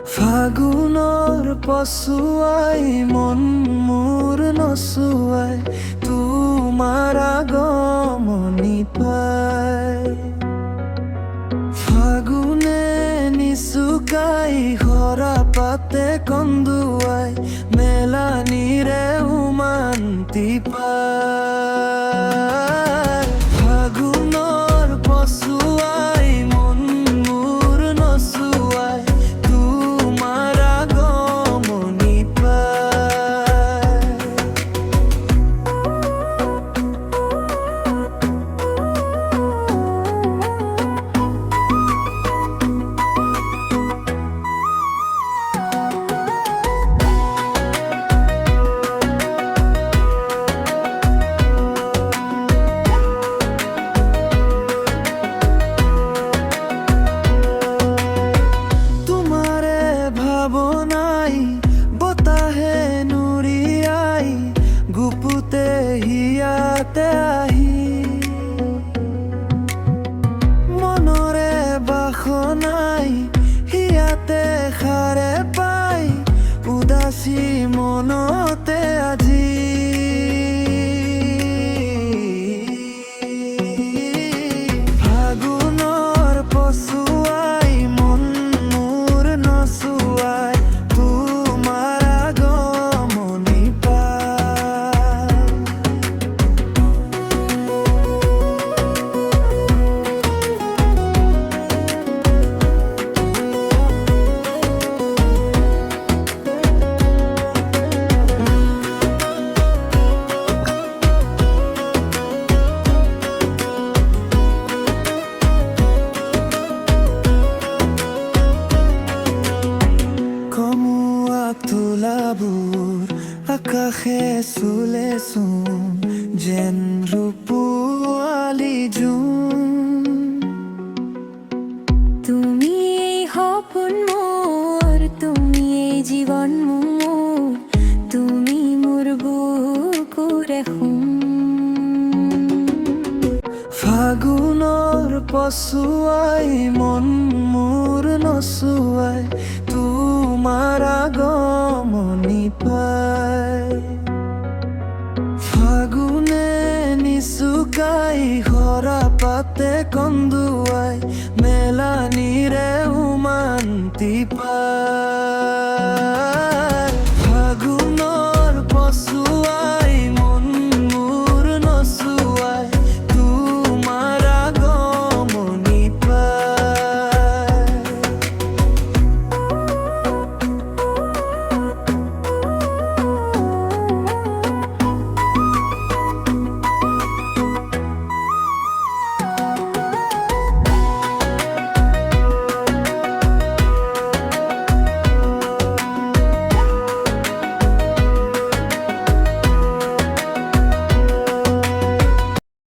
ফাগুনৰ পছুৱাই মন মোৰ নচুৱাই তোমাৰ আগমনি পাই। ফাগুনে নিচুকাই সৰা পাতে কন্দুৱাই মেলানিৰে উমান্তি পায়। ফাগুনৰ পছুৱাই মন মোৰ নচুৱাই তোমাৰ আগমনি পায়। ভাবনাই বতাহে নুৰিয়াই গুপুতে হিয়াতে আহি মনৰে বাসনাই হিয়াতে সাৰে পাই উদাসী মনতে আজি। ফাগুনৰ পছুৱাই মন মোৰ নচুৱাই তোমাৰ আগমনি পাই। তোলাবোৰ আকাশে চুলে চোন যেন ৰূপোৱালী জোন। তুমি এই সপোন মোৰ, তুমি এই জীৱন মোৰ, তুমি মোৰ বুকুৰে সোণ। ফাগুনৰ পছুৱাই মন মোৰ নচুৱাই তোমাৰ আগমনি পাই। ফাগুনে নিচুকাই সৰা পাতে কন্দুৱাই মেলানিৰে উমান্তি পাই।